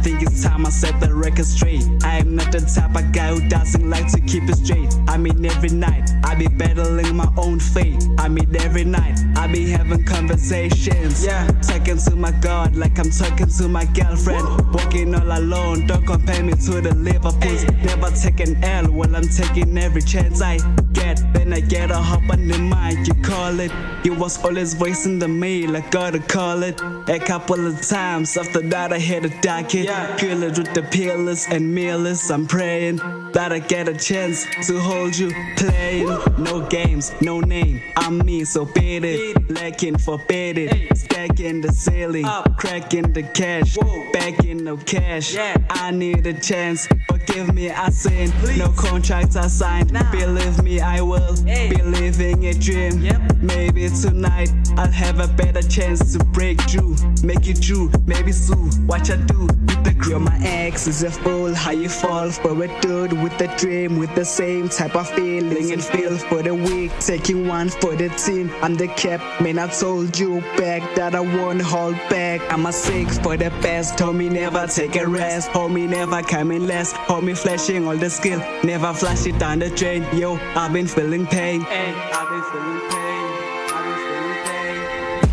think it's time I set the record straight. I am not the type of guy who doesn't like to keep it straight. I mean every night, I be battling my own fate. I mean every night, I be having conversations. Yeah, talking to my God like I'm talking to my girlfriend. Walking all alone, don't compare me to the Liverpools. Never take an L while I'm taking every chance I get. Then I get a hop on the mic, you call it. You was always voicing the mail, I gotta call it. A couple of times after that I had a dark hit. Kill it with the pillars and millers. I'm praying that I get a chance to hold you playing. No games, no name, I'm me, so beat it. Lacking, forbid it. Stacking the ceiling, cracking the cash, back in the cash. I need a chance, forgive me, I sinned. No contracts I signed, believe me, I will be living a dream. Maybe tonight I'll have a better chance to break through, make it true, maybe soon. Watch I do with the crew. My ex is a fool, how you fall for a dude with a dream, with the same type of feeling and feel for the weak, taking one for the team. I'm the cap, man, I told you back that I won't hold back. I'm a sick for the best, homie, never take a rest. Homie, never coming less, homie, flashing all the skill, never flash it down the drain. Yo, I've been feeling pain, I've been feeling pain, I've been feeling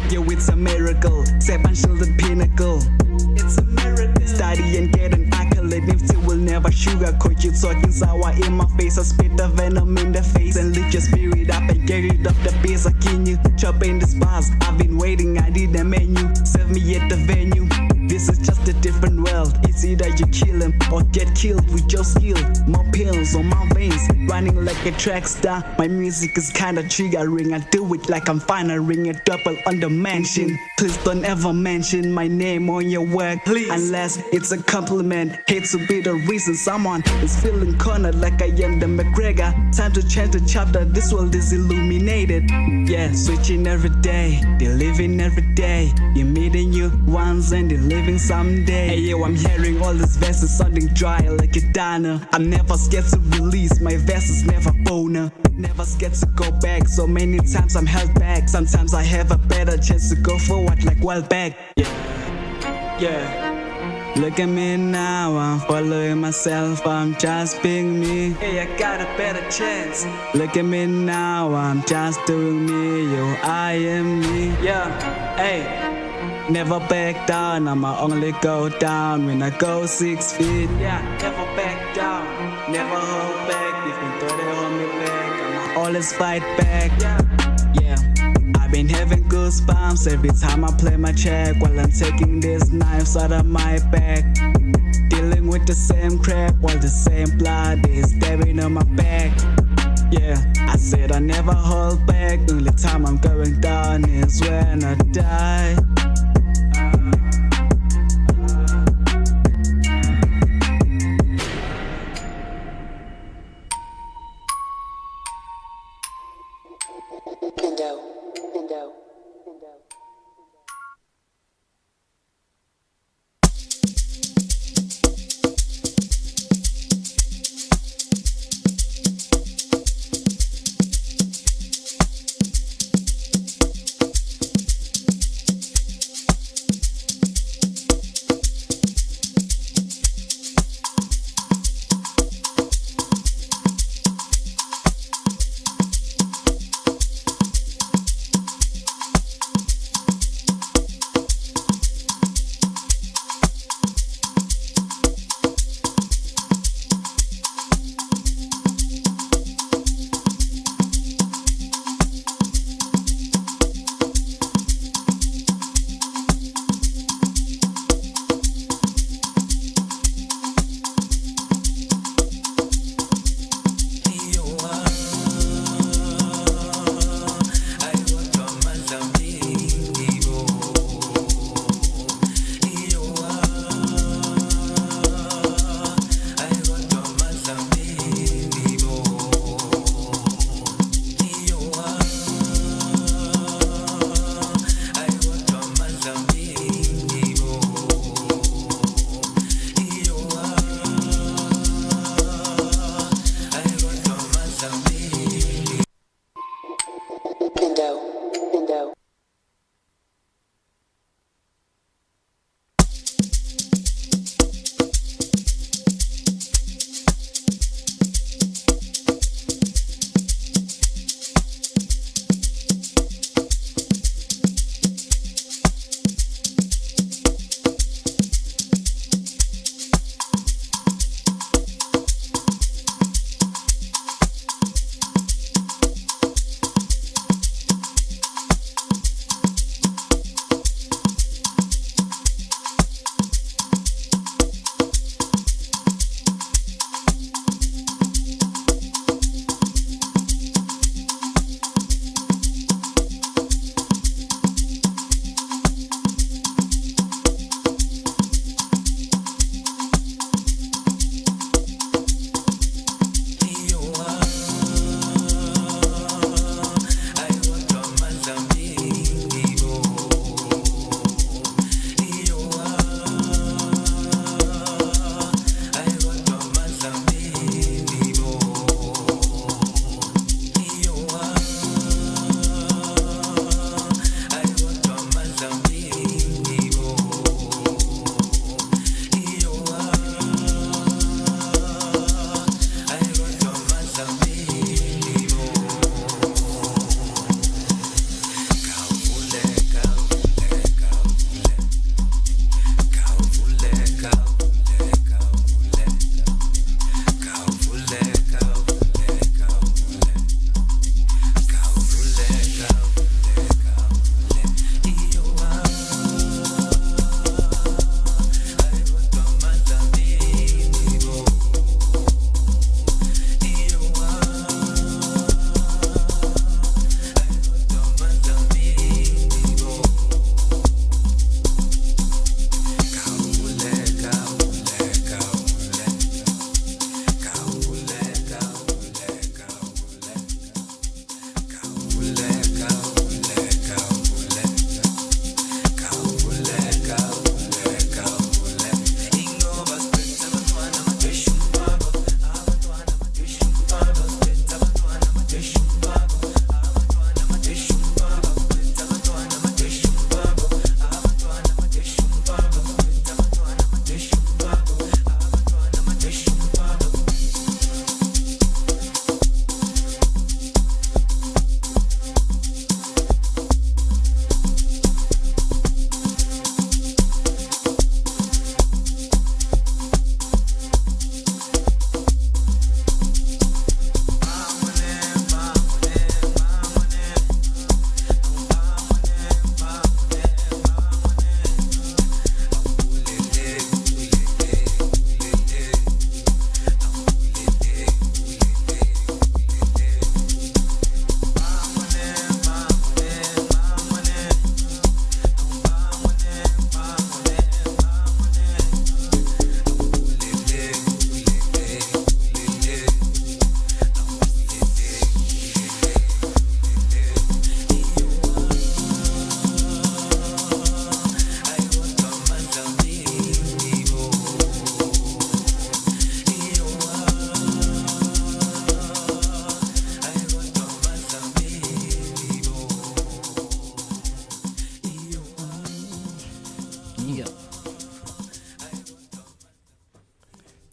pain. Yo, it's a miracle, step until the pinnacle. It's a miracle. Study and get an accolade. Nifty will never sugarcoat you. Talking sour in my face. I spit the venom in the face and lift your spirit up and get rid of the beast. I can you chopping the bars. I've been waiting, I need a menu. Serve me at the venue. This is just a different world. It's either you kill him or get killed with your skill. More pills on my veins, running like a track star. My music is kinda triggering. I do it like I'm firing a double on the mansion. Please don't ever mention my name on your work, please, unless it's a compliment. Hate to be the reason someone is feeling cornered like I am the McGregor. Time to change the chapter, this world is illuminated. Yeah, switching every day, they're living every day. You're meeting you once and they're living someday. Hey yo, I'm hearing all these verses sounding dry like a diner. I'm never scared to release, my verses never boner. Never scared to go back, so many times I'm held back. Sometimes I have a better chance to go forward like well back. Yeah. Look at me now, I'm following myself, I'm just being me. Hey, I got a better chance. Look at me now, I'm just doing me. Yo, I am me. Yeah, hey. Never back down, I'ma only go down when I go 6 feet. Yeah, never back down, never hold back. If you thought they hold me back, I'ma always fight back. Yeah, I've been having goosebumps every time I play my track while I'm taking these knives out of my back. Dealing with the same crap while the same blood is stabbing on my back. Yeah, I said I never hold back. The only time I'm going down is when I die.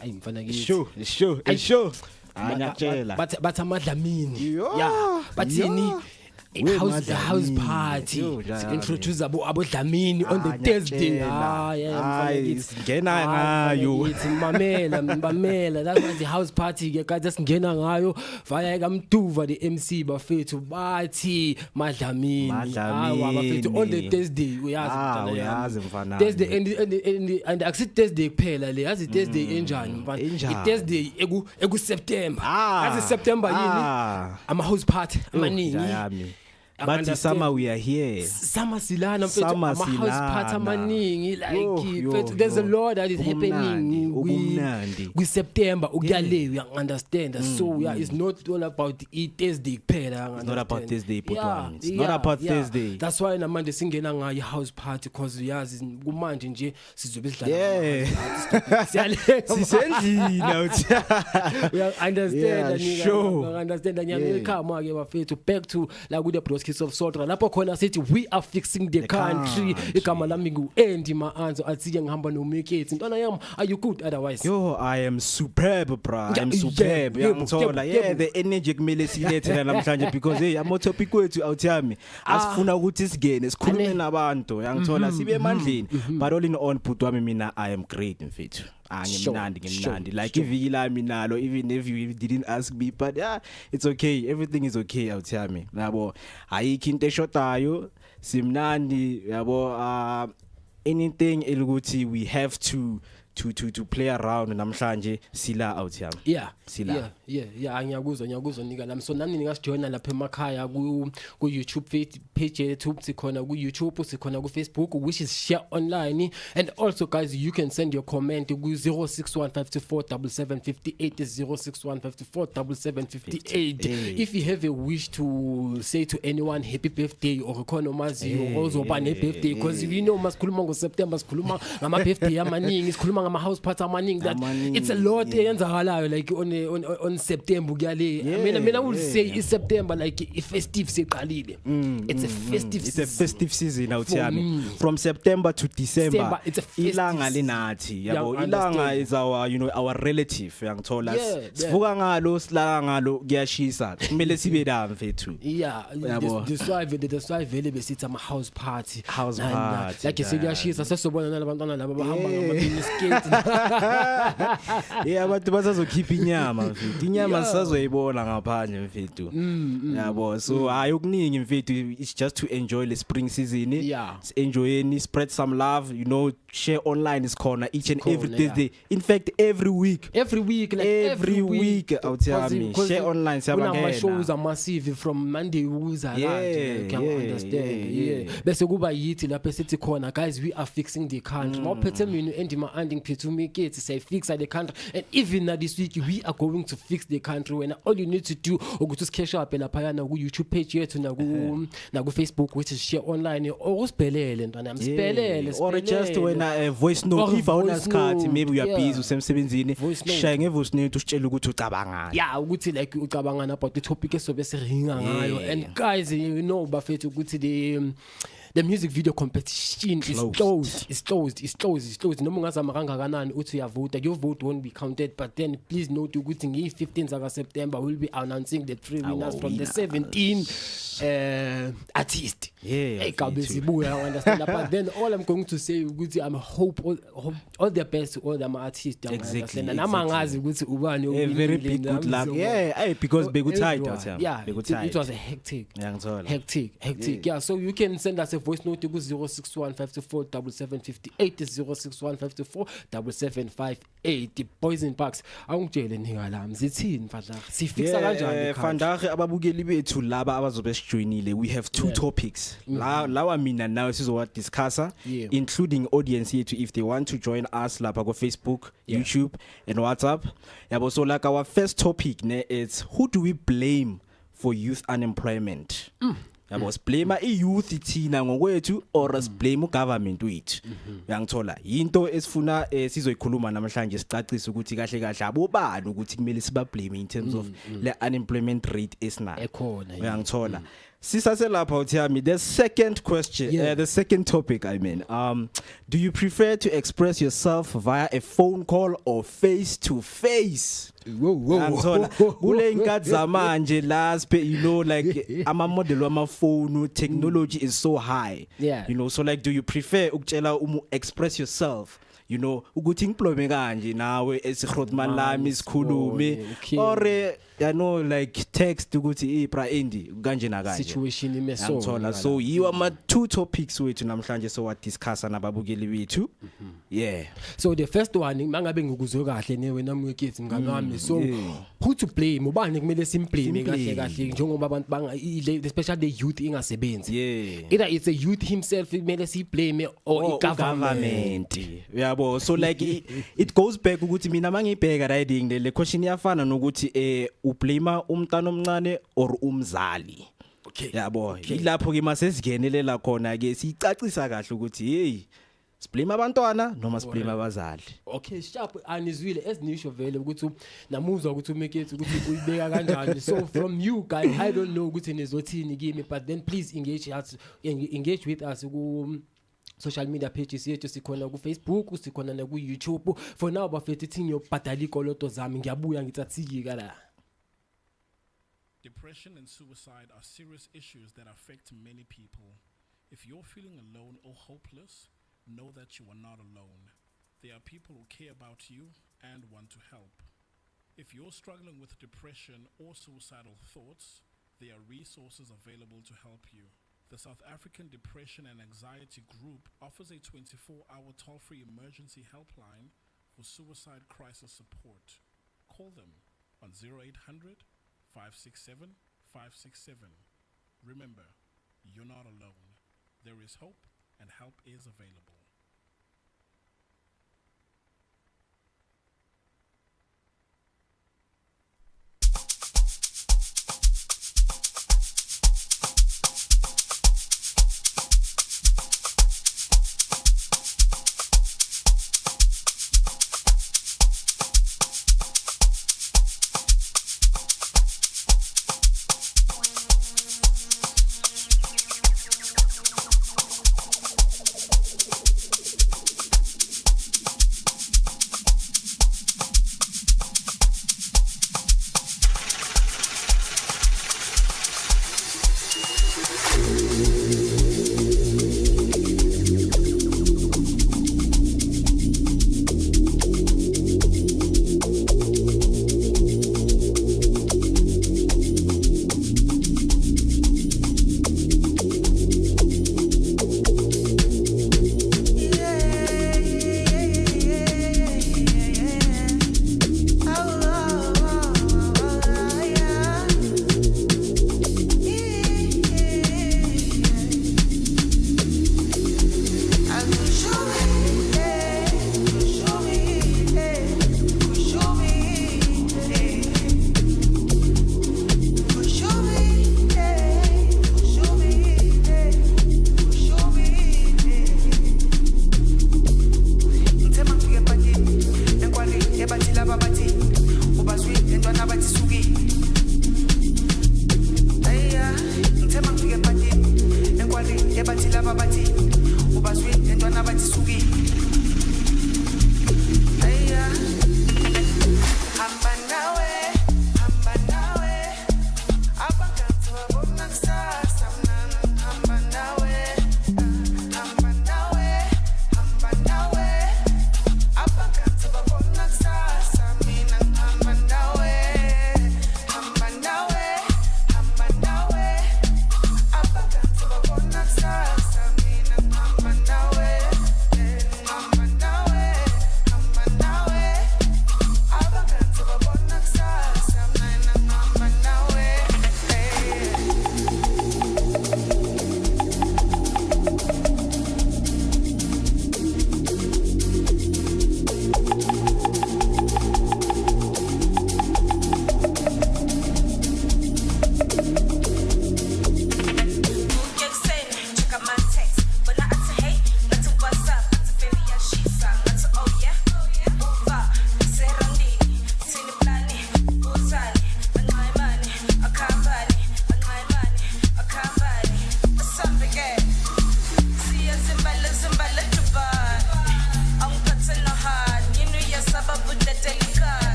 ayi mfana kithi sure ngiyatshela but amadlamini yeah bathini house party introduce abodlamini on the Thursday hayi singena ngayo mamela that's why the house party ke kade singena ngayo via kaMduva the MC bafethu bathi madlamini bafethu on the Thursday uyazi mfana Thursday and akusithi Thursday kuphela le yazi Thursday enjani mfana iThursday eku September yazi September yini ama house party amaningi but summer we are here summer silana mfethu ama house party amaningi like there's a lot that is happening we September ukuyale you understand so yeah it's not all about Thursday kuphela it's not about Thursday but one it's not about Thursday that's why namanje singena ngayo house party because yazi kumanje nje sizobe sidlala sisendlini uthi we understand we understand nyamekama ke bafethu back to la ku the Brokies of Sotra lapho khona sithi we are fixing the country igama lami ngu-Andy Maanzo athi ngihamba noMeketsi ntwana yami are you good otherwise I am superb bro I'm superb ngiyangithola the energy kumele silethe namhlanje because hey ama topic wethu awuthami asifuna ukuthi sigene sikhulume nabantu ngiyangithola sibe emandleni but all in all bhuti wami mina I am great mfethu ngimnandi like iviki lami nalo even if you didn't ask me but yeah it's okay everything is okay awuthami yabo ayikho into eshodayo simnandi yabo anything elukuthi we have to play around namhlanje sila out yami sila ngiyakuzwa nika nami so nami ningasijoina lapha emakhaya ku YouTube page yethu sikhona ku YouTube sikhona ku Facebook which is share online and also guys you can send your comment ku 0615247758 0615247758 if you have a wish to say to anyone happy birthday or khona maziyo ozoba ne birthday because we know masikhuluma ngo September sikhuluma ngama birthday amaningi sikhuluma ngama house party amaningi that it's a lot eyenzakalayo like on September kuyale mina will say is September like a festive seqalile it's a festive season out yami from September to December ilanga linathi yabo ilanga is our our relative uyangithola sivuka ngalo silala ngalo kuyashisa kumele sibe la mfethu that's why vele besithi ama house party like sikuyashisa sesobona nalabantwana laba bahamba ngama skate abantu basazokhipha inyama mfethu inyama sisazoyibona ngaphandle mfethu yabo so hayi okuningi mfethu it's just to enjoy the spring season enjoying spread some love share online is corner each and every Thursday in fact every week out yami share online siyabangena shows are massive from Monday ukuza kanje can understand bese kuba yithi lapha sithi khona guys we are fixing the country mawuphethe mina Andy Maanding phethu Meketsi say fix the country and even this week we are going to fix the country when all you need to do ukuthi usicash up lapha na ku YouTube page yethu na ku Facebook which is share online or usibhelele ntwana sibhelele or just when a voice note if awuna isikhathi maybe you are busy usemsebenzini shaya ngevoice note usitshela ukuthi ucabangani ukuthi like ucabangana about the topic esobe siringa ngayo and guys bafethu ukuthi the music video competition is closed noma ungazama kangakanani uthi uyavota your vote won't be counted but then please note ukuthi ngi-15 zaka September we'll be announcing the 3 winners from the 17 artists kabe sibuya understand but then all I'm going to say ukuthi I'm hope all the best to all the artists exactly nama ngazi ukuthi ubani very big good luck because bekutight it was a hectic so you can send us a voice note ku 0615247758 0615247758 Poison Parks awungitshele nika la mzithini mfadla sifixa kanjani fandache ababukeli bethu laba abazobe sijoinile we have two topics lawa mina nawe sizowa discussa including audience yethu if they want to join us lapha ku Facebook YouTube and WhatsApp yabo so like our first topic is who do we blame for youth unemployment yabo blame youth thina ngokwethu or blame government wethu uyangithola into esifuna sizoyikhuluma namhlanje sicacisa ukuthi kahle kahle abobani ukuthi kumele siba blame in terms of le unemployment rate esinayo ekhona uyangithola Sisaselapha uThami, the second question, the second topic, I mean, do you prefer to express yourself via a phone call or face to face? Kule inkathi zamanje last, you know, like ama model wama phone technology is so high. Yeah. You know, so like, do you prefer ukutshela express yourself? You know, ukuthi ngiplome kanje nawe esigrotman lami sikhulume, or you know, like text ukuthi ibra endi kanje na kanje situation imeso. So you are my two topics wethu namhlanje so what discuss nababukeli bethu. Yeah. So the first one mangabe ngikuzwe kahle newe namwekithi mngani wami, so who to blame, ubani kumele simblame kahle kahle njengoba abantu banga especially the youth ingasebenzi. Yeah. Either it's a youth himself kumele si blame or government. Yabo, so like it goes back ukuthi mina mangibheka riding le question iyafana nokuthi ublame umntana omncane or umzali. Okay. Yabo, ilapho ke masesingenelela khona ke sicacisa kahle ukuthi hey, siblame abantwana noma siblame abazali. Okay, sharp anizwile esinisho vele ukuthi namuzwa ukuthi uMekethu ukuthi uyibeka kanjani. So from you guys, I don't know ukuthi nizothini kimi, but then please engage with us ku social media pages yethu, sikhona ku Facebook, sikhona na ku YouTube. For now bafethu thini yobhadala ikoloto zami, ngiyabuya ngitsathiki la. Depression and suicide are serious issues that affect many people. If you're feeling alone or hopeless, know that you are not alone. There are people who care about you and want to help. If you're struggling with depression or suicidal thoughts, there are resources available to help you. The South African Depression and Anxiety Group offers a 24-hour toll-free emergency helpline for suicide crisis support. Call them on 0800 567 567. Remember, you're not alone. There is hope and help is available.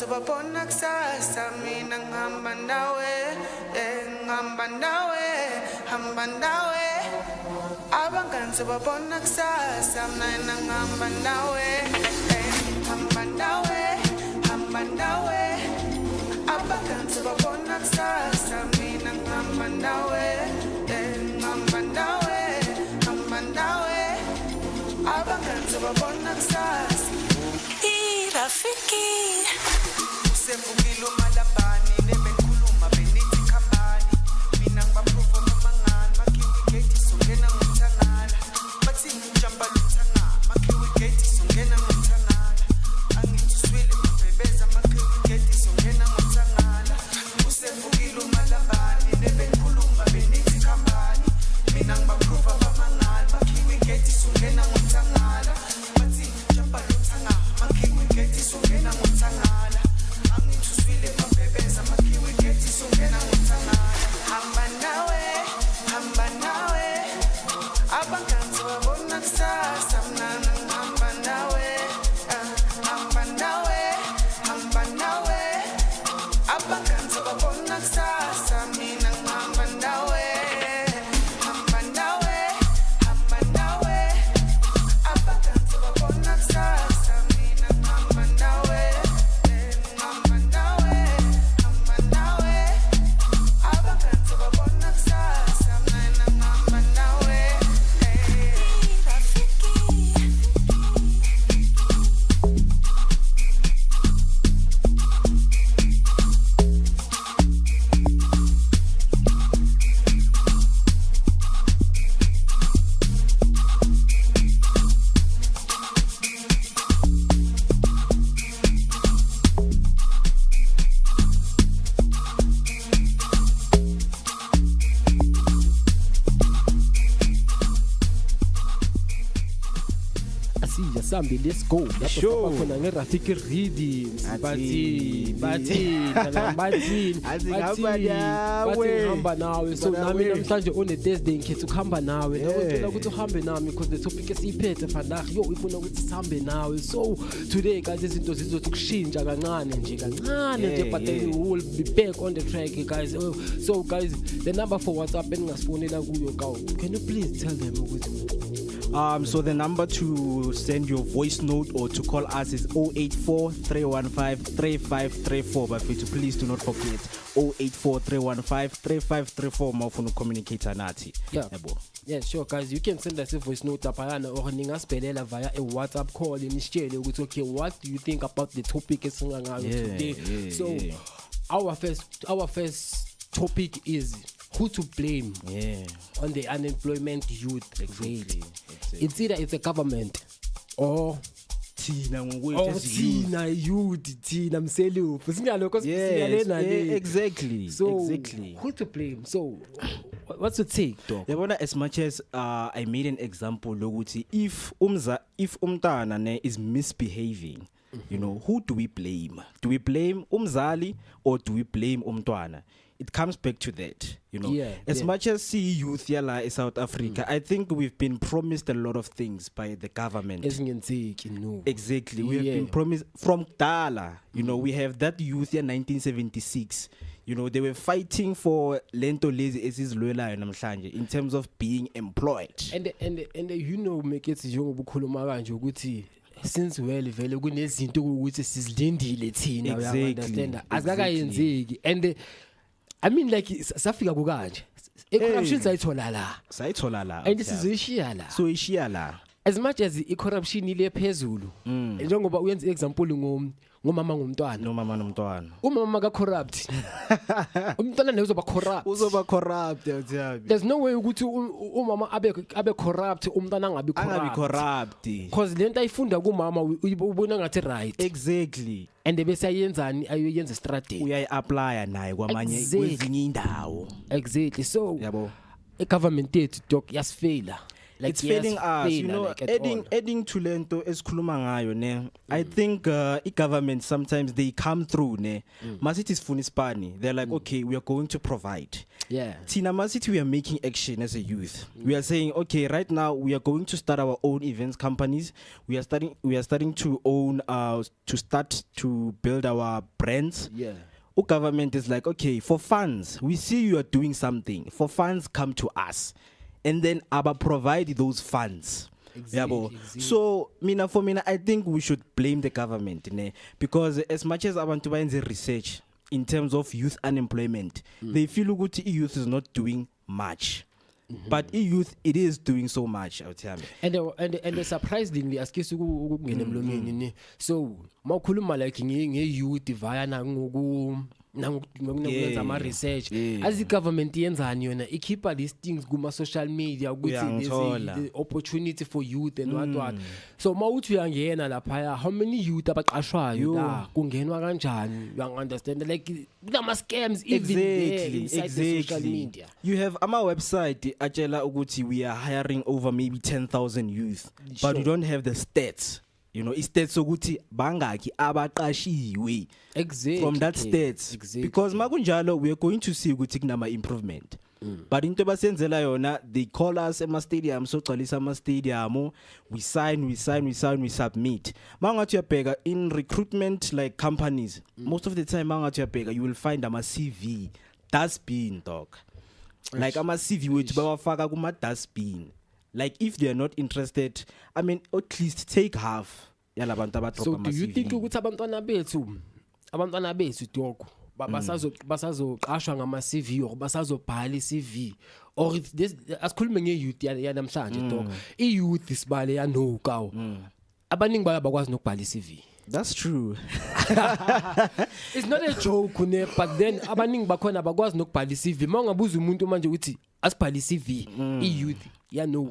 ngizobabona kusasa mina ngihamba nawe ngihamba nawe hamba nawe abangani ngizobabona kusasa mina ngihamba nawe hamba nawe hamba nawe abangani ngizobabona kusasa mina ngihamba nawe ngihamba nawe hamba nawe abangani ngizobabona kusasa Rafiki usevukile umalambani nebenkhuluma benithi khambani mina ngibaproof amangani makhiwe gate songena ngothangala bathi ngijamba luthanga makhiwe gate songena ngothangala angithi swile mbebeza makhiwe gate songena ngothangala usevukile umalambani nebenkhuluma benithi khambani mina ngibaproof amangani makhiwe gate songena ngothangala bathi ngijamba luthanga Geti songena ngothangala angithuswile mabebeza makhiwe geti songena ngothangala hamba nawe abanganzi babona kusasa mnana hamba nawe abanganzi babona kusasa mina ngihamba nawe hamba nawe abanganzi babona kusasa Sambi let's go lapho khona ngeRafiki reading bathi hamba nawe so nami namhlanje on a Thursday ngikhetha ukuhamba nawe ngicela ukuthi uhambe nami because the topic esiphethe vandag yo ifuna ukuthi sihambe nawe so today guys izinto zizothi kushintsha kancane nje but then we will be back on the track guys so guys the number for WhatsApp eningasifonela kuyo can you please tell them ukuthi so the number to send your voice note or to call us is 084-315-3534 but please do not forget 084-315-3534 mawufuna communicate nathi yabo. Yeah, sure guys, you can send us a voice note apayana or ningaspelela via a WhatsApp call inishele ukuthi okay what do you think about the topic esingangayo today. Our first topic is who to blame on the unemployment youth. Exactly. It's either it's a government or thina ngokwethu thina youth thina mselufu singalokho siyalena exactly who to blame. So what's your take dog? Yabona, as much as I made an example lokuthi if umntana ne is misbehaving, you know, who do we blame? Do we blame umzali or do we blame umntwana? It comes back to that, you know. As much as see youth yala in South Africa, I think we've been promised a lot of things by the government. Exactly. We have been promised from Dala. You know, we have that youth year 1976. You know, they were fighting for lento lazy in terms of being employed. And you know, make it yobukhuluma kanje ukuthi since vele kunezinto ukuthi sizilindile thina, you understand? Azakayenzeki and I mean like safika kukanje corruption sayithola la and sizoyishiya la so ishiya la as much as i-corruption ile phezulu njengoba uyenza example ngomama nomntwana umama ka corrupt umntwana naye uzoba corrupt there's no way ukuthi umama abe corrupt umntwana angabi corrupt because lento ayifunda kumama ubona ngathi right exactly and bese ayenzani ayoyenza strategy uyayi-apply naye kwamanye kwezinye indawo exactly so yabo i-government yethu doc yasifela Like, it's failing us, you failure, know, like, at all. adding to lento esikhuluma ngayo ne. I think government sometimes they come through ne. Masithi sifuna isipani, they're like, okay, we are going to provide. Yeah. Tina masithi we are making action as a youth. We are saying, okay, right now we are going to start our own events companies. We are starting to own to build our brands. Yeah. Government is like, okay, for funds, we see you are doing something. For funds, come to us. And then Aba provide those funds. Exactly. So for me, I think we should blame the government, ne? Because as much as I want to find the research in terms of youth unemployment, they feel good youth is not doing much. But youth, it is doing so much, I'll tell you. And surprisingly, askisi ukungena emlomeni ne. So mawukhuluma like nge-youth via nangokuyenza ama research, as i-government yenzani yona ikhipha these things kuma social media ukuthi there's the opportunity for youth and what. So mawuthi uyangena lapha, how many youth abaqashwayo la kungenwa kanjani, you understand, like kunama scams even there inside the social media. You have our website atshela ukuthi we are hiring over maybe 10,000 youth, but we don't have the stats. You know, stats ukuthi bangaki abaqashiwe. Exactly. From that stats. Exactly. Because makunjalo we are going to see ukuthi kunama improvement. But into basenzela yona, they call us ema stadium, so gcwalisa ama stadium, we sign, we submit. Mangathi uyabheka in recruitment like companies, most of the time mangathi uyabheka you will find ama CV dustbin, dog. Like ama CV wethu bawafaka kuma dustbin. Like if they are not interested, I mean, at least take half. So do you think ukuthi abantwana bethu dog basazoqashwa ngama CV or basazobhala i-CV, or this asikhulume nge-youth yanamhlanje dog, i-youth isibale yanokawo abaningi bayo bakwazi nokubhala i-CV. That's true. It's not a joke ne, but then abaningi bakhona bakwazi nokubhala i-CV. Mawungabuza umuntu manje uthi asibhala i-CV, i-youth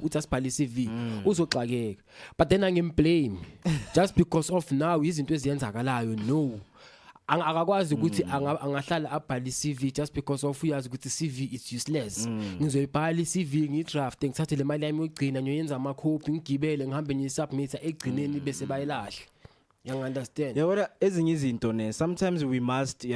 uthi asibhala i-CV uzoxakeka. But then angimblame just because of now izinto eziyenzakalayo. No, akakwazi ukuthi angahlala abhala i-CV just because of uyazi ukuthi i-CV is useless. Ngizoyibhala i-CV ngidraft ngithathe le mali yami yokugcina ngiyenza ama copy ngigibele ngihambe ngiyisubmit egcineni bese bayilahla. You understand? Yabona ezinye izinto ne, sometimes we must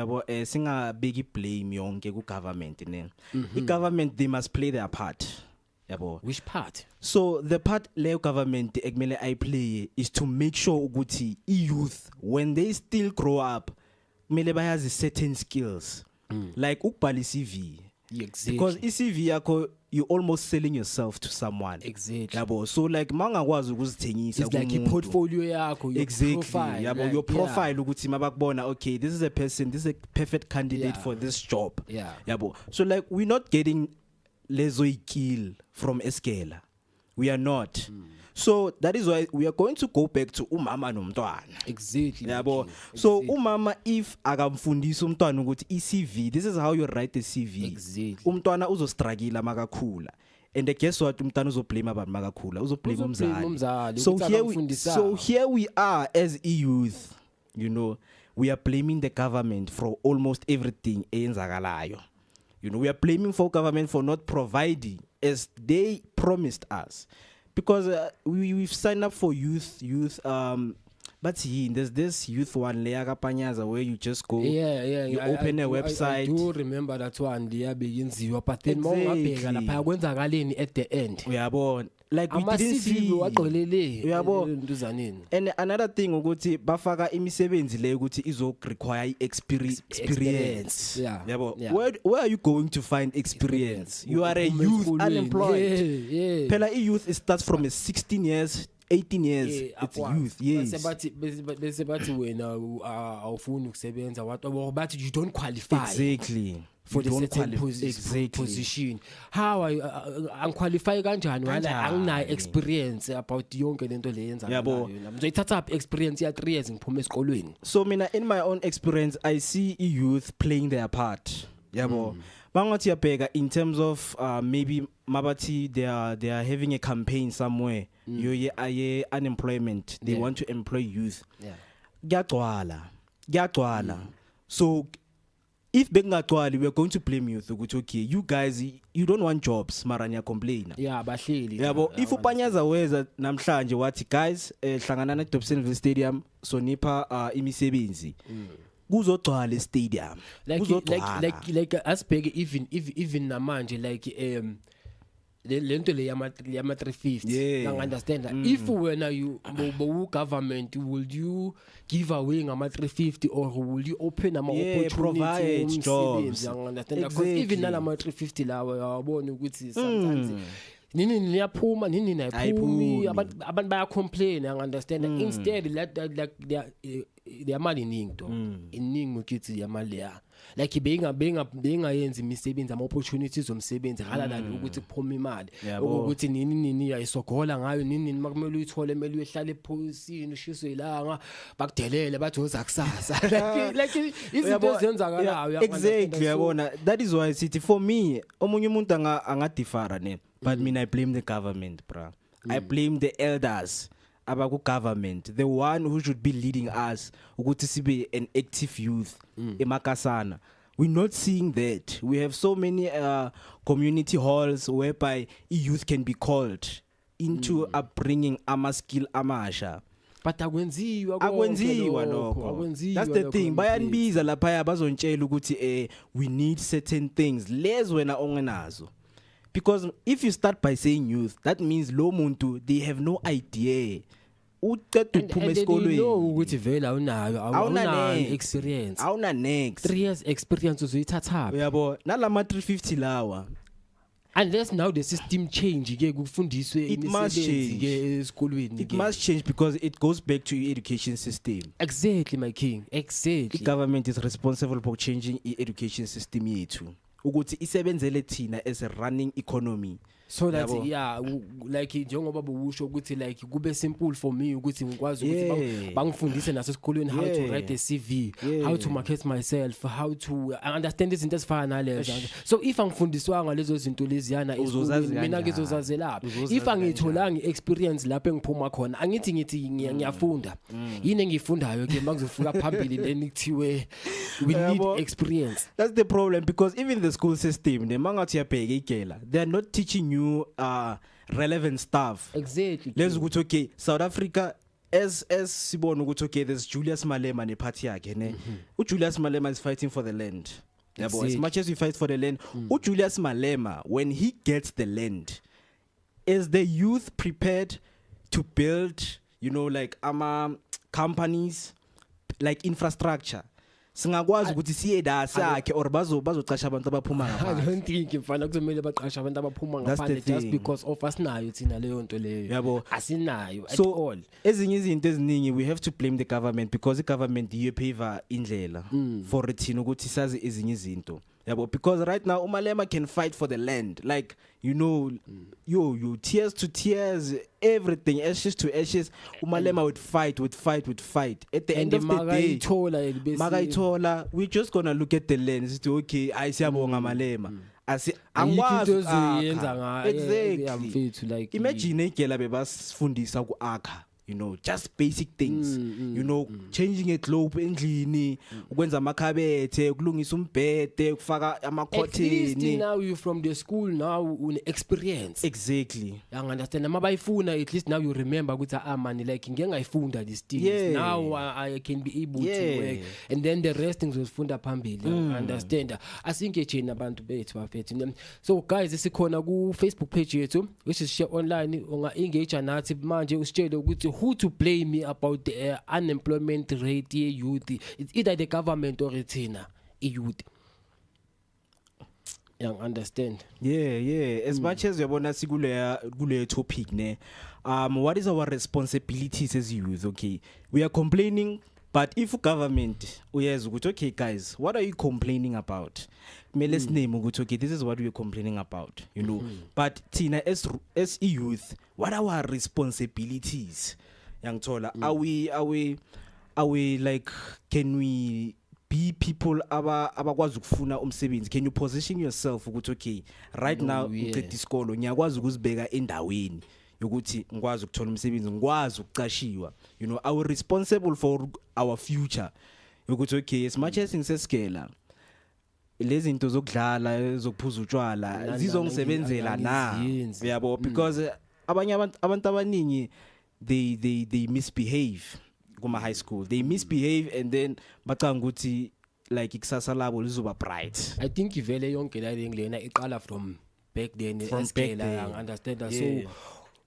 singabeki blame yonke ku government ne. The government, they must play their part. Yabo. Which part? So the part le government ekumele I play is to make sure ukuthi youth when they still grow up kumele bayazi certain skills like ukubhala i-CV. Exactly. Because i-CV yakho you almost selling yourself to someone. Exactly. Yabo, so like mangakwazi ukuzithengisa it's like kumuntu. portfolio yakho, your exactly. profile. Yabo, like, your profile ukuthi mabakubona, okay, this is a person, this is a perfect candidate for this job. Yeah. Yabo. So like we're not getting lezoikil from Eskela. We are not. So that is why we are going to go back to umama nomntwana. Exactly. Yabo. So umama if akamfundisa umntwana ukuthi i-CV, this is how you write the CV. Exactly. Umntwana uzostruggle makakhula. And guess what, umntwana uzoblame abantu makakhula, uzoblame umzali. So here we are as youth, you know, we are blaming the government for almost everything eyenzakalayo. You know, we are blaming for government for not providing as they promised us. Because we've signed up for youth but there's this youth one Leaga Panyaza where you just go, you open a website. I do remember that one, but then exactly. At the end. We are born. Like we didn't see. We are born. And another thing, ukuthi bafaka imisebenzi le ukuthi izo require experience. Yeah. Where are you going to find experience? You are a youth unemployed. Pela youth starts from 16 years. 18 years, it's youth, yes. Bese bathi wena awufuni ukusebenza but you don't qualify. Exactly. For the certain position. How unqualify kanjani wala angina experience about yonke lento le yenza ngayo. Ngizoyithatha up experience ya 3 years ngiphuma esikolweni. So mina in my own experience I see youth playing their part. Yabo. Bangathi yabheka in terms of maybe mabathi they are having a campaign somewhere. Aye unemployment, they want to employ youth. Giyagcwala. So if bengagcwali we're going to blame youth ukuthi okay you guys you don't want jobs mara niya complain yeah bahleli yabo if upanyaza weza namhlanje wathi guys hlangana na Dobsonville Stadium sonipha imisebenzi kuzogcwala stadium like asibheke even namanje like lento le yama 350 understand if when you government will you give away ngama 350 or will you open ama opportunities provide jobs understand because even nalama 350 lawa yabona ukuthi sometimes nini niyaphuma nini nayiphumi abantu baya complain understand instead like they are mali iningi to iningi ukuthi yamali ya like benga yenza imisebenzi ama opportunities omsebenzi halalani ukuthi kuphuma imali ukuthi nini yayisogola ngayo nini makumele uyithole emeli uyehlala ephoyisini ushiswe ilanga bakudelele bathi uza kusasa like izinto ezenzakalayo exactly yabona that is why sithi for me omunye umuntu angadifara ne but mina I blame the government bra I blame the elders abaku government the one who should be leading us ukuthi sibe an active youth emakasana. We're not seeing that. We have so many community halls whereby youth can be called into upbringing ama skill amasha but akwenziwa lokho that's the thing bayanbiza lapha bazontshela ukuthi we need certain things lezi wena ongenazo. Because if you start by saying youth, that means lo muntu they have no idea. Uqeda ukuphuma esikolweni. Ukuthi vela awunayo experience. Awuna next 3 years experience uzuyithatha. Uyabo nalama 350 lawa. Unless now the system change ke kufundiswe imisebenzi ke esikolweni. It must change because it goes back to your education system. Exactly my king. Exactly. The government is responsible for changing the education system yethu. Ukuthi isebenzele thina as a running economy so that yeah like njengoba bowusho ukuthi like kube simple for me ukuthi ngikwazi ukuthi bangifundise nasesikolweni how to write a CV how to market myself how to understand izinto ezifana nalezo so if angifundiswanga lezo zinto leziyana mina ngizozazi lapha if angitholanga experience lapho engiphuma khona angithi ngiyafunda yini engifundayo ke mangizofika phambili then kuthiwe we need experience. That's the problem because even the school system the mangathi yabheka igela they are not teaching you relevant stuff. Exactly. Let's go to okay South Africa as sibona ukuthi okay there's Julius Malema ne party yakhe ne uJulius Malema is fighting for the land yabo as much as we fight for the land uJulius Malema when he gets the land is the youth prepared to build you know like companies like infrastructure singakwazi ukuthi siye da sakhe or bazocasha abantu abaphuma ngaphandle. I don't think mfana kuzomela baqasha abantu abaphuma ngaphandle just because of us nayo thina leyo nto leyo yabo asinayo at so, all. Ezinye izinto eziningi we have to blame the government because the government iyephaver indlela for thina ukuthi sazi ezinye izinto yabo because right now uMalema can fight for the land like you know you tears to tears everything ashes to ashes uMalema would fight at the end of the day magayithola we just gonna look at the land sithi okay ayisiyabonga Malema angwazi uyenza ngayo exactly like imagine igela bebasifundisa kuakha you know just basic things you know changing a globe endlini ukwenza amakhabethe ukulungisa umbhede ukufaka ama-curtain. Now you from the school now un experience exactly you understand mabayifuna at least now you remember ukuthi man like ngeke ngayifunda these things now I can be able to work and then the rest things uzifunda phambili understand asinke thina abantu bethu bafethu. So guys sikhona ku Facebook page yethu which is share online unga engage nathi manje usitshele ukuthi who to blame about the unemployment rate ye youth. It's either the government or thina youth. You understand? Yeah as much as yabona sikule topic ne what is our responsibilities as youth? Okay, we are complaining but if government uyazi ukuthi okay guys what are you complaining about mele siname ukuthi okay this is what we are complaining about you know but thina as youth what are our responsibilities yangithola are we like can we be people abakwazi ukufuna umsebenzi? Can you position yourself ukuthi okay right now uqeda isikolo ngiyakwazi ukuzibeka endaweni yokuthi ngikwazi ukuthola umsebenzi ngikwazi ukuqashiwa you know are we responsible for our future yokuthi okay as much as ngisesikela lezi zinto zokudlala zokuphuza utshwala zizongisebenzela na angiziyenzi. yabo because abanye abantu abaningi they misbehave kuma high school, they misbehave and then bacanga ukuthi like ikusasa labo lizoba bright. I think ivele yonke la lengilena iqala from back then then. I understand that. Yeah. So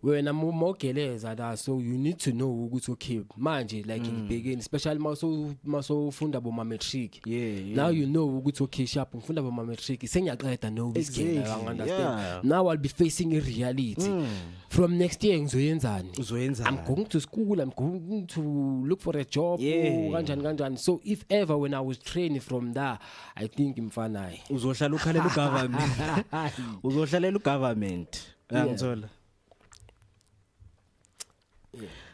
when I'm mogeleza la, so you need to know ukuthi okay manje like ngibhekeni especially maso funda bo matric. Yeah. Now you know ukuthi okay sharp ngifunda bo matric sengiyaqeda no Exactly, I understand. yeah. Now I'll be facing a reality. From next year ngizoyenzani? Uzoyenzani? I'm going to school, I'm going to look for a job. Yeah. Kanjani. So if ever when I was training from there, I think imfanayo. Uzohlala ukhalela ugovernment. Uzohlalela ugovernment. Ngithola.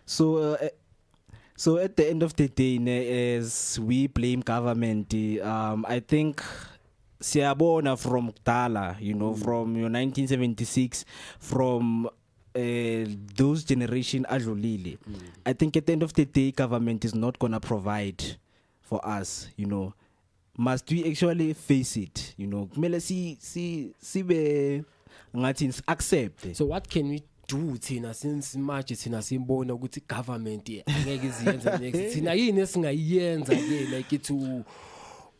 So at the end of the day, as we blame government, I think siyabona from Kudala, you know, from 1976, from those generation adlulile. I think at the end of the day, government is not gonna provide for us, you know. Must we actually face it, you know? Kumele sibe ngathi accept. So what can we do thina since manje thina simbona ukuthi government angeke iziyenza next thina yini esingayenza ke like to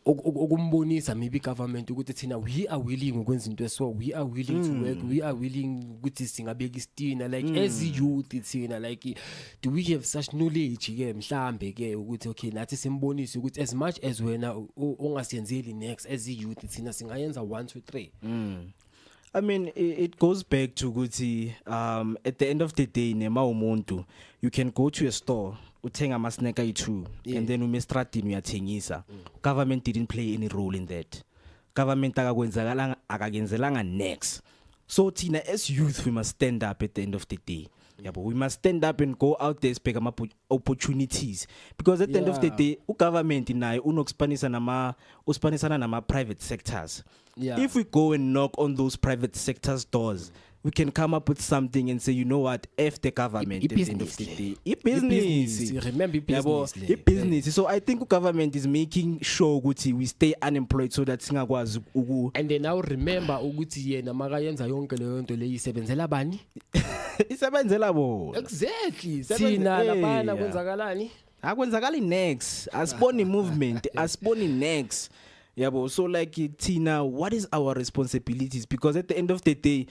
ukumbonisa maybe government ukuthi thina we are willing ukwenza into so we are willing to work, we are willing ukuthi singabeka istina like as youth thina like do we have such knowledge ke mhlambe ke ukuthi okay nathi simbonise ukuthi as much as wena ongasiyenzeli next as youth thina singayenza 1 2 3. I mean, it goes back to ukuthi at the end of the day nema umuntu you can go to a store uthenga ama snack ayi2 and then umestradini uyathengisa. Government didn't play any role in that. Government akakenzelanga next. So thina as youth we must stand up at the end of the day. Yabo, we must stand up and go out there spec ama opportunities because at the end of the day ugovernment nayo unospanisana nama private sectors. Yeah. If we go and knock on those private sectors doors, we can come up with something and say, you know what, F the government at the end of the day. Business. Remember business. Business. So I think government is making sure ukuthi we stay unemployed so that singakwazi uku. And then now remember ukuthi yena makayenza yonke leyo nto leyisebenzela bani? Isebenzela bona. Exactly. Thina labana kwenzakalani? Akwenzakali next. Asiboni movement, asiboni next. Yabo, so like Tina, what is our responsibilities? Because at the end of the day,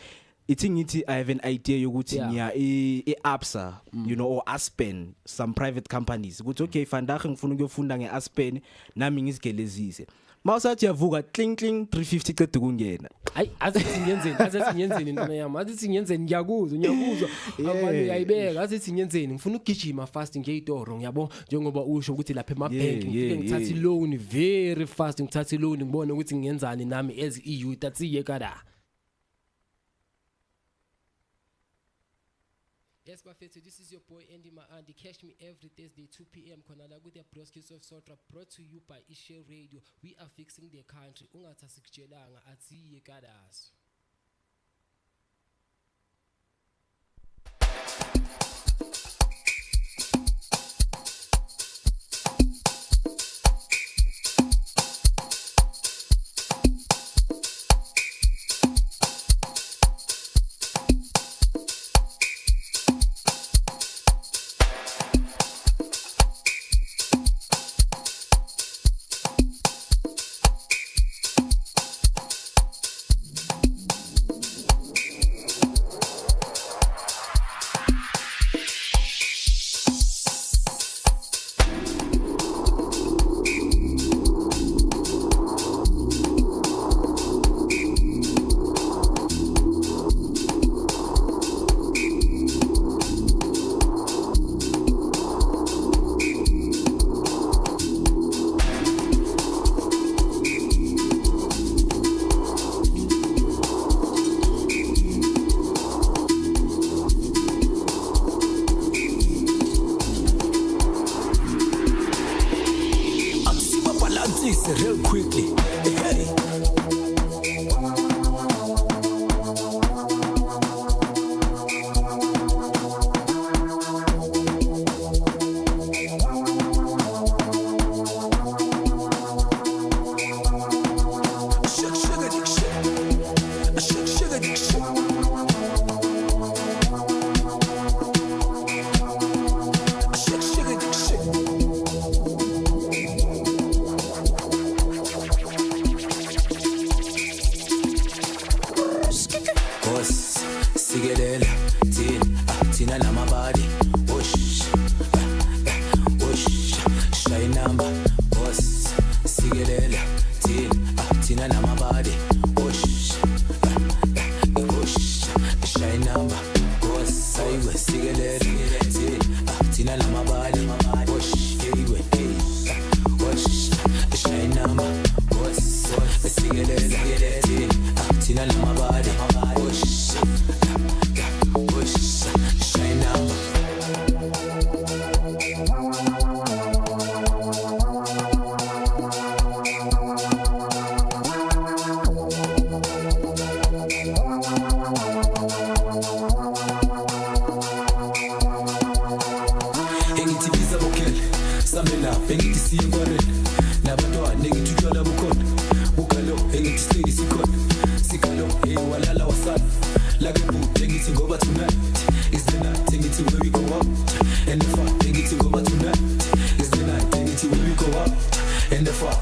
I have an idea yokuthi ngiya eAbsa, you know, or Aspen, some private companies. Ukuthi okay, fandaga ngifuna ukuyofunda ngeAspen, nami ngizigelezise. Mawusathi yavuka cling 350 qeda ukungena. Hayi azithi ngiyenzeni ntwana yami, azithi ngiyenzeni ngiyakuzwa abantu uyayibeka, azithi ngiyenzeni ngifuna ukugijima fast ngiyitoro ngiyabo njengoba usho ukuthi lapha emabank ngifike ngithatha loan very fast ngithatha loan ngibone ukuthi ngiyenzani nami as EU tatsiye kada. Yes, Bafethu, this is your boy Andy Maandi. Catch me every Thursday 2 p.m. Khona with the Brokies of Sotra, brought to you by Ishe Radio. We are fixing the country. Ungathasikjelanga atsiye kadazo. Real quickly. Hey. samela bengithi siyinkorela nabantwana ngithi utshwala bukhona ukalo engithi stay sikhona sikalo hey walala wasana like boot engithi ngoba tonight is the night engithi where we go out and the fun engithi ngoba tonight is the night engithi where we go out and the fun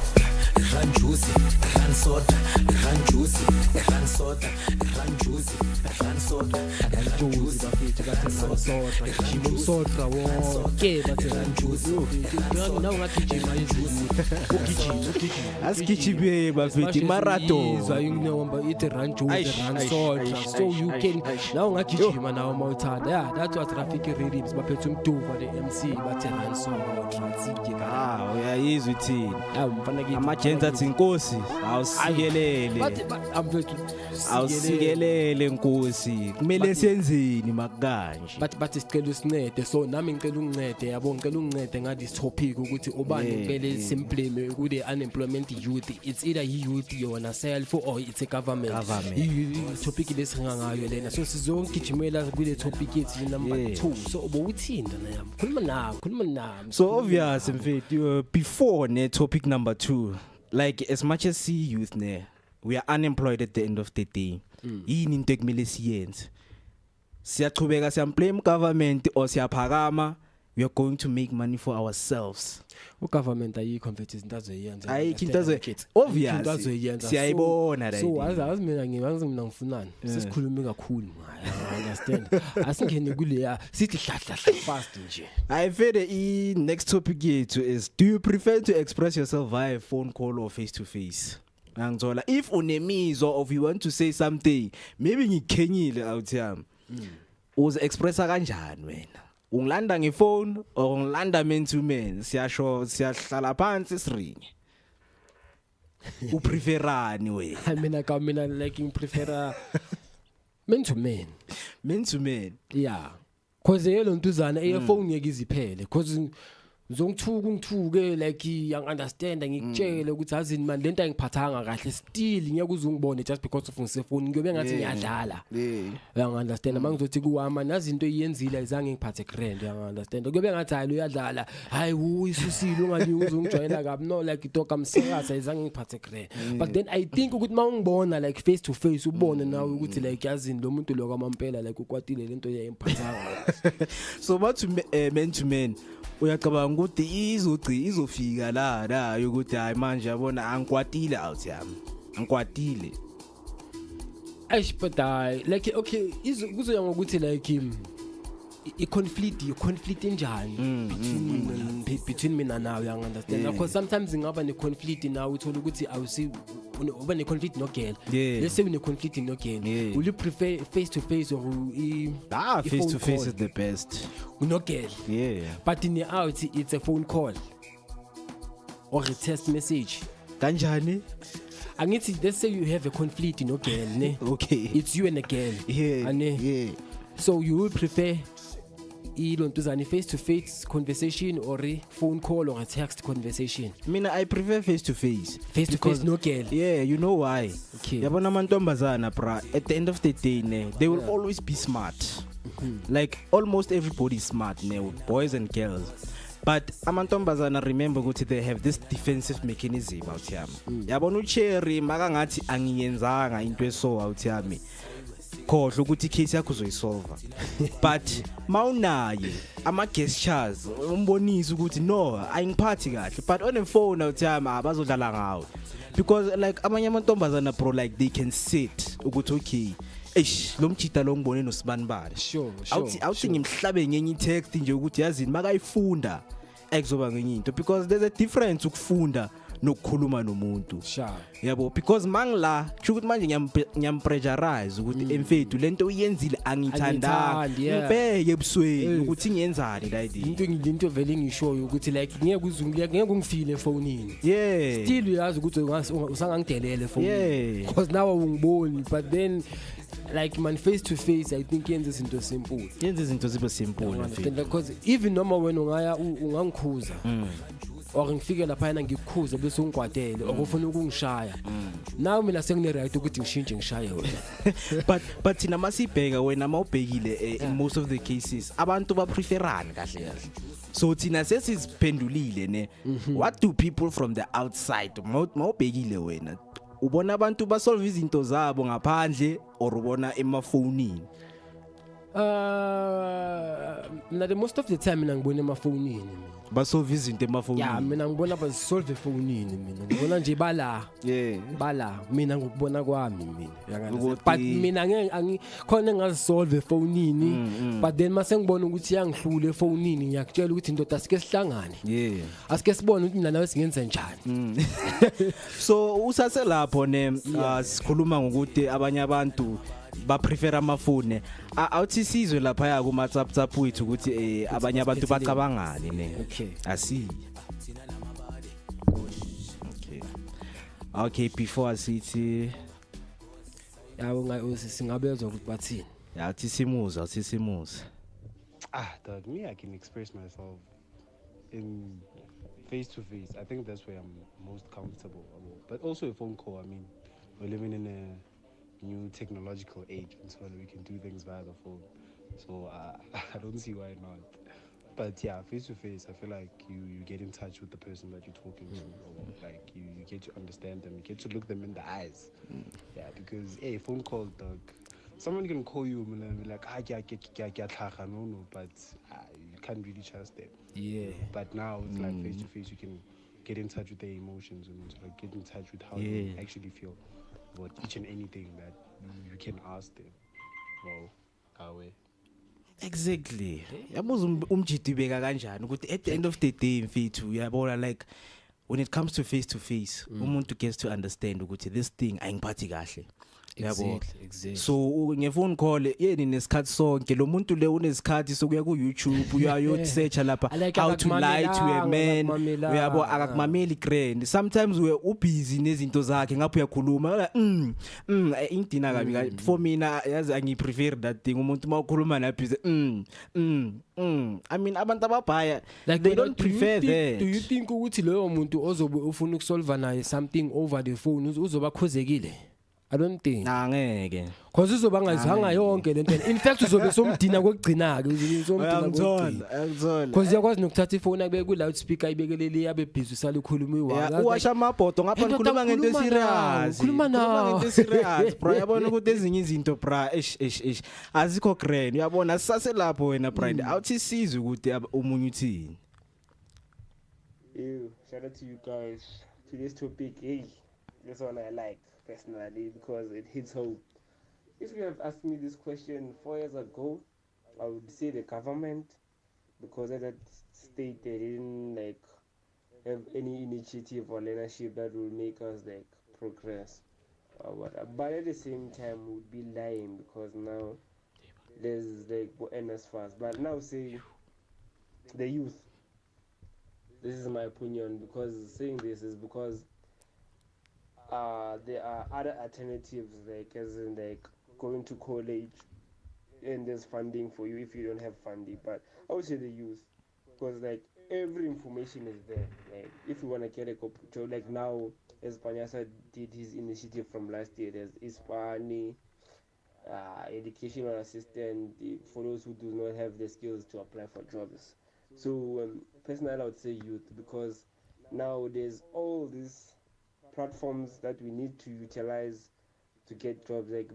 run juicy run soda run juicy run soda run juicy run soda run juicy Jimmy Sotra wonke bathi ranjuzi nawo ngagijima izini asigijime bafethi marathon izwa ithi ranjuzi run Sotra so you can nawo ngagijima nawo mawuthanda yeah that's what traffic rhythms baphethe umduva le MC bathi run Sotra sike ah uyayizwa ithini mfana ke amajenzi athi inkosi awusikelele awusikelele inkosi kumele senzeni makanje bathi sicela usincede so nami ngicela ungincede yabo ngicela ungincede ngadi topic ukuthi ubani ngicela simpleme ukuthi unemployment youth it's either youth yona self or it's a government topic lesingangayo lena so sizongijimela kule topic ethi number 2 so ubowuthinda na yami khuluma nami so obvious mfethu before ne topic number 2 like as much as see youth ne we are unemployed at the end of the day yini into ekumele siyenze siyachubeka siyamblame government or siyaphakama we are going to make money for ourselves ugovernment ayikho mfethu izinto azoyenza ayikho into obvious siyayibona right so azazi mina mina ngifunani sisikhuluma kakhulu I understand asingene kule sithi hlahla fast nje I feel the next topic yethu is do you prefer to express yourself via phone call or face to face ngithola if unemizwa of you want to say something maybe ngikhenyile out yami uze expressa kanjani wena ungilanda ngefone or ungilanda man to man siyasho siyahlala phansi siringe upreferani wena mina like prefer man to man yeah cause yelo ntuzana ephone yeke iziphele cause ngizongithuke like yang understand ngikutshele ukuthi azini man lento ayingiphathanga kahle still ngeke uzungibone just because of ngisefoni ngiyobe ngathi ngiyadlala yang understand mangizothi kuwama nazi into eyenzile ayizange ngiphathe grand yang understand kuyobe ngathi hayi uyadlala hayi uyisusile ungathi uzongijoyina kabi no like itoka msikaza ayizange ngiphathe grand but then I think ukuthi mawungibona like face to face ubone nawe ukuthi like yazini lo muntu lo kwamampela like ukwatile lento yayimphazanga so bathi man to man uyacabanga ukuthi izofika la ukuthi hayi manje yabona angikwatile out yami angikwatile but like okay kuzoya ngokuthi like i-conflict enjani between mina nawe you understand because sometimes ngaba ne conflict nawe uthola ukuthi awusi uba ne conflict no girl let's say une conflict no girl will you prefer face to face or face to face is the best no girl but in the out it's a phone call or a text message kanjani angithi let's say you have a conflict no girl ne okay it's you and a girl so you will prefer ilontuzani face to face conversation or a phone call or a text conversation mina I prefer face to face no girl you know why yabona amantombazana bra at the end of the day ne they will always be smart like almost everybody is smart ne boys and girls but amantombazana remember ukuthi they have this defensive mechanism out yami yabona ucherry makangathi angiyenzanga into eso out yami khohle ukuthi case yakho uzoyisolve but mawunaye ama gestures umbonisa ukuthi no ayingiphathi kahle but on the phone out yami abazodlala ngawo because like amanye amantombazana bro like they can sit ukuthi okay lo mjida lo ngibone nosibanibani sure awuthi ngimhlabe ngenye text nje ukuthi yazini makayifunda ekuzoba ngenye into because there's a difference ukufunda nokukhuluma nomuntu yabo because mangila ukuthi manje ngiyampressurize ukuthi emfethu lento uyenzile angithandanga ngibheke ebusweni ukuthi ngiyenzani like into vele ngishoyo ukuthi like ngeke ungifile efonini still uyazi ukuthi usangangidelele efonini because now ungiboni but then like man face to face I think yenza izinto zibe simple because even noma wena ungaya ungangikhuza or ngifike lapha yana ngikukhuze bese ungikwadele okufuna ukungishaya nawe mina sengine right ukuthi ngishintshe ngishaye wena but thina masibheka wena mawubhekile in most of the cases abantu ba preferani kahle So thina sesiziphendulile ne. What do people from the outside mawubhekile wena? Ubona abantu ba solve izinto zabo ngaphandle or ubona emafonini? Mina the most of the time mina ngibona emafonini mina. Ba solve izinto emafonini. Yeah, mina ngibona ba solve efonini mina. Ngibona nje bala mina ngokubona kwami mina. Uyangana. But mina ngeke khona engazisolve efonini, but then mase ngibona ukuthi yangihlule efonini ngiyakutshela ukuthi indoda asike sihlangane. Yeah. Asike sibone ukuthi mina nawe singenza njani. So usase lapho ne sikhuluma ngokuthi abanye abantu ba prefer amafone awuthi sizwe lapha ya ku WhatsApp wethu ukuthi abanye abantu bacabangani ne. Okay. Asi. Okay, before asithi yawo singabezwa ukuthi bathini. yathi simuza Dog, me, I can express myself in face to face. I think that's where I'm most comfortable. But also a phone call. I mean, we're living in a new technological age, and so we can do things via the phone. So I don't see why not. But yeah, face to face, I feel like you get in touch with the person that you're talking to, or like you get to understand them, you get to look them in the eyes. Yeah, because phone call, dog. Someone can call you and be like, no, but you can't really trust them. Yeah. But now it's like face to face, you can get in touch with their emotions and like get in touch with how they actually feel about each and anything that you can ask them. Wow, how way. Exactly. Yabuza umjidi beka kanjani ukuthi at the end of the day mfethu uyabona like when it comes to face umuntu gets to understand ukuthi this thing ayingiphathi kahle. Exactly. So ngefone call yeni nesikhathi sonke lo muntu le unesikhathi sokuya ku YouTube uyayo search lapha how to lie to a man uyabo akakumameli grand sometimes we ubusy nezinto zakhe ngapho uyakhuluma indina kabi for mina yazi angi prefer that thing umuntu mawukhuluma lapha I mean abantu ababhaya like they don't prefer that. Do you think ukuthi loyo muntu ozobe ufuna ukusolve naye something over the phone uzoba khozekile? I don't think. Ngeke. Cause uzoba ngayizanga yonke lento. In fact uzobe somdina kokugcina ke somdina ngithola. Cause yakwazi nokuthatha ifone akubeke ku loudspeaker ibekelele yabe busy usala ukhuluma iwaka. Uwasha amabhodo ngapha nikhuluma ngento serious. Khuluma nawo. Ngento serious bro. Yabona ukuthi ezinye izinto bra azikho grand. Uyabona sase lapho wena brand. Awuthi sizwe ukuthi umunye uthini. Shout out to you guys. Today's topic, this one I like personally because it hits home. If you have asked me this question 4 years ago, I would say the government, because at that state they didn't like have any initiative or leadership that will make us like progress. But at the same time, we would be lying because now there's like NSFAS. But now say the youth. This is my opinion because saying this is because there are other alternatives like as in like going to college and there's funding for you if you don't have funding. But I would say the youth because like every information is there. Like if you want to get a job, like now as Panyasa did his initiative from last year, there's Ispani educational assistant for those who do not have the skills to apply for jobs. So personally I would say youth because now there's all these platforms that we need to utilize to get jobs like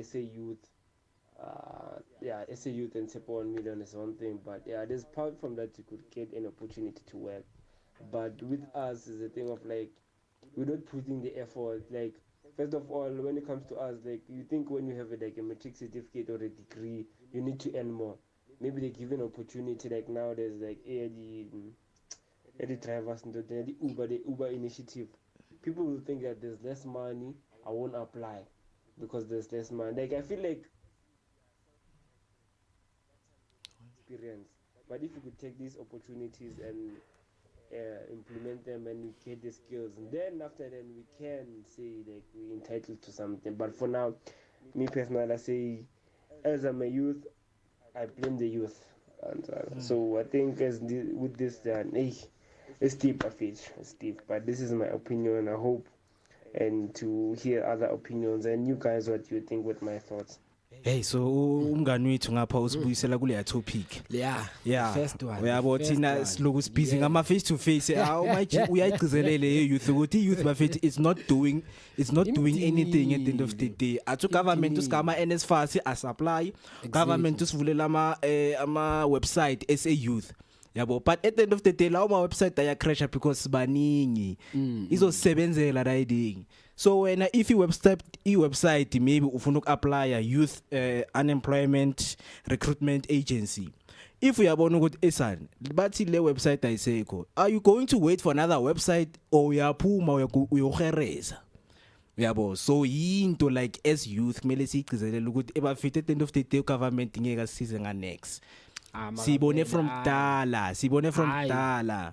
SA Youth. SA Youth and Sepa 1 million is one thing, but there's platform that you could get an opportunity to work. But with us is a thing of like we're not putting the effort. Like first of all, when it comes to us, like you think when you have a matric certificate or a degree, you need to earn more. Maybe they give an opportunity like now there's like the drivers and the Uber initiative. People will think that there's less money, I won't apply because there's less money. Like I feel like experience. But if you could take these opportunities and implement them and we get the skills, and then after then we can say like we're entitled to something. But for now, me personally, I say as I'm a youth, I blame the youth. And so I think with this, it's deep, I feel. It's deep. But this is my opinion, I hope, and to hear other opinions and you guys what you think with my thoughts. Hey, so umngani wethu ngapha usibuyisela kule topic. Yeah, first one. Uyabo thina siloku sibhizi ngama face to face. Awumaji uyayigcizelele youth ukuthi youth bafethi it's not doing anything at the end of the day. Athu government usigama NSFAS asapply. Government usivulela ama website SA youth. Yabo, but at the end of the day lawo ma website aya crash because baningi izosebenzela riding. So when if website maybe ufuna ukapply youth unemployment recruitment agency, if uyabona ukuthi esan bathi le website ayisekho, are you going to wait for another website or uyaphuma uyohereza? Uyabo, so into like as youth kumele sigcizelele ukuthi ebafite at the end of the day government ngeke asize nga next. Sibone from dala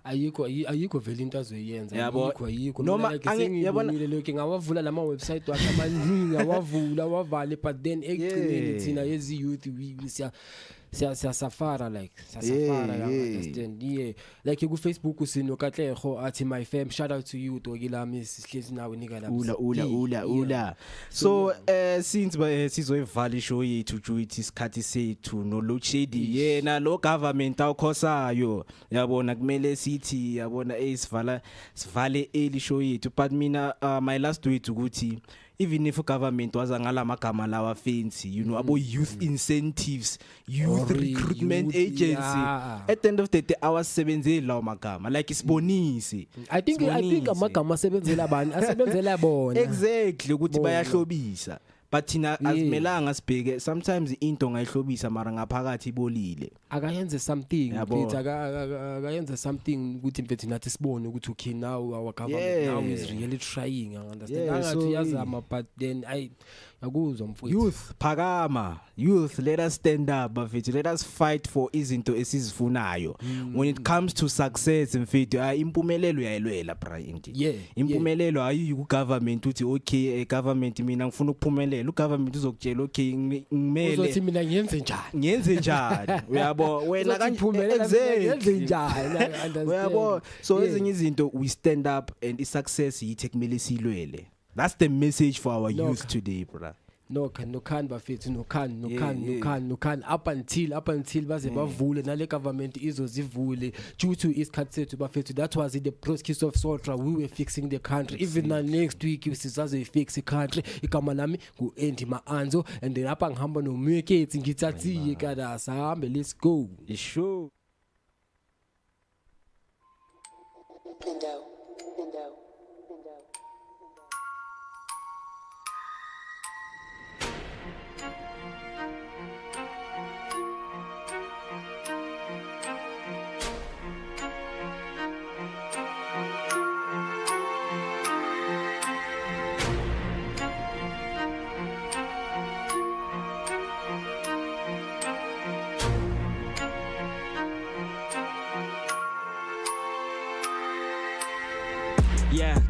ayikho vele into azoyenza Yabo. ayikho Noma yabona lokho ngawavula lama website wakhe amaningi awavula wavale but then ekugcineni thina as youth siyasafara like siyasafara understand like ku Facebook usino Katlego athi my fam shout out to you Tokilami sihlezi nawe nika lapha ula so since sizoyivala show yethu juithi isikhathi sethu no load shedding yena lo government awukhosayo yabona kumele sithi yabona sivale early show yethu but mina my last word ukuthi even if government waza ngalamagama lawa fancy abo youth incentives youth recruitment agency at the end of the day awasebenzeli lawo magama like isibonisi I think amagama asebenzela abantu asebenzela bona exactly ukuthi bayahlobisa but thina asimelanga sibheke sometimes into ngayihlobisa mara ngaphakathi ibolile akayenze something mfethu akayenze something ukuthi mfethu nathi sibone ukuthi okay now our government now is really trying understand angathi yazama but then akuzwa mfethu youth phakama youth let us stand up mfethu let us fight for izinto esizifunayo when it comes to success mfethu impumelelo uyayilwela bra indeed impumelelo ayiyi ku government uthi okay government mina ngifuna ukuphumelela ugovernment uzokutshela okay ngimele uzothi mina ngiyenze njani uyabo wena kaniphumelela ngiyenze njani uyabo so ezinye izinto we stand up and isuccess yithi kumele silwele. That's the message for our youth today, brother. No can bafethu no can up until baze bavule nale government izozivule due to isikhathi sethu bafethu. That was the Brokies of Sotra. We were fixing the country. Even next week sizaze fix the country. Igama lami ngu Andy Maanzo and then apha ngihamba no Mweketsi ngithathiye kada sahambe. Let's go. Sure. Window. Yeah,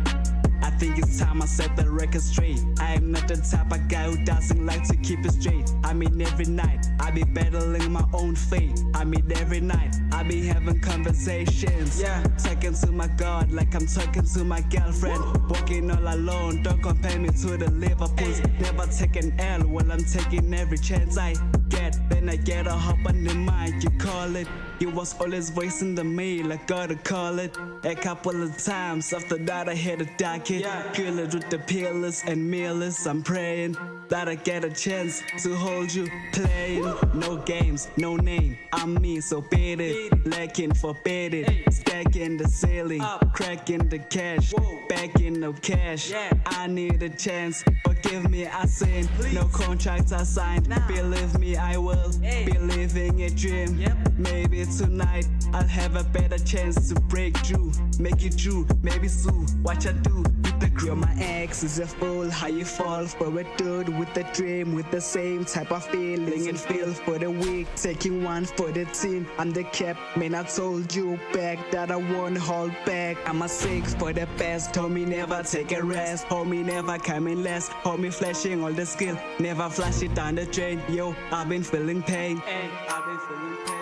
I think it's time I set the record straight. I am not the type of guy who doesn't like to keep it straight. I mean every night, I be battling my own fate. I mean every night, I be having conversations. Yeah, talking to my God like I'm talking to my girlfriend. Walking all alone, don't compare me to the Liverpools. Never take an L while I'm taking every chance I get. Then I get a hop on the mic, you call it. You was always voicing the mail, I gotta call it. A couple of times after that I had a docket. Kill it with the pillars and millers. I'm praying that I get a chance to hold you playing. No games, no name, I'm me, so beat it. Lacking, forbid it. Stacking the ceiling, cracking the cash, back in the cash. I need a chance, forgive me, I sin. No contracts I signed, believe me, I will be living a dream. Maybe tonight I'll have a better chance to break through, make it true, maybe soon. Watch I do with the crew. My ex is a fool, how you fall for a dude with a dream, with the same type of feeling and feel for the weak, taking one for the team. I'm the cap, man, I told you back that I won't hold back. I'm a six for the best, homie, never take a rest, homie, never coming less, homie, flashing all the skill, never flash it down the drain. Yo, I've been feeling pain, I've been feeling pain.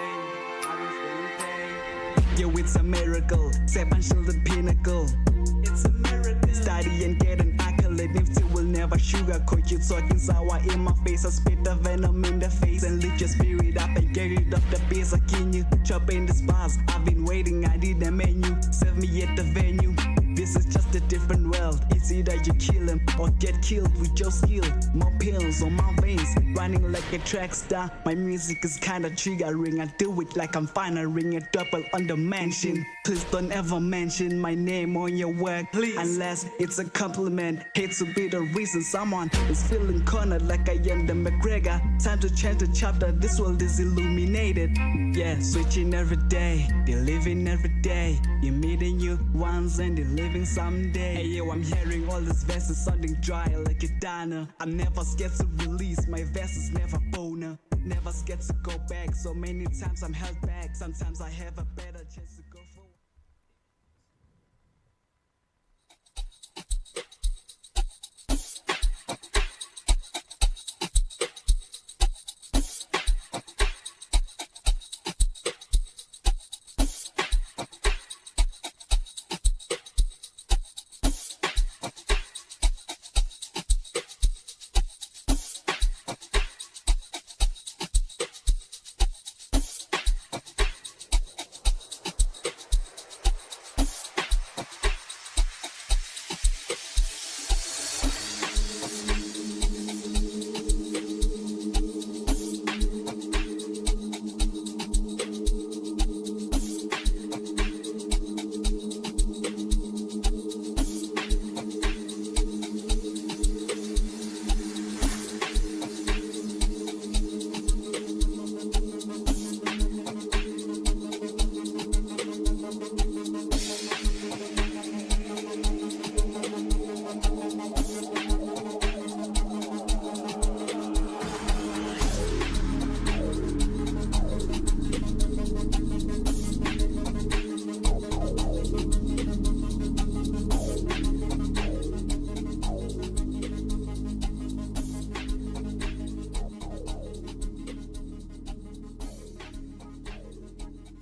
Yo, it's a miracle, step and shield the pinnacle. It's a miracle. Study and get an accolade. solid, nifty will never sugarcoat you. Talking sour in my face, I spit the venom in the face and lift your spirit up and get rid of the bass. I can you chop in the bars. I've been waiting, I need a menu. Serve me at the venue. This is just a different world. It's either you kill him or get killed with your skill. More pills on my veins, running like a track star. My music is kinda triggering. I do it like I'm firing a double on the mansion. Please don't ever mention my name on your work, please, unless it's a compliment. Hate to be the reason someone is feeling cornered like I am the McGregor. Time to change the chapter, this world is illuminated. Yeah, switching every day, they're living every day. You're meeting new ones and they're living someday. Hey yo, I'm hearing all these verses sounding dry like a diner. I'm never scared to release, my verses never boner. Never scared to go back, so many times I'm held back. Sometimes I have a better chance to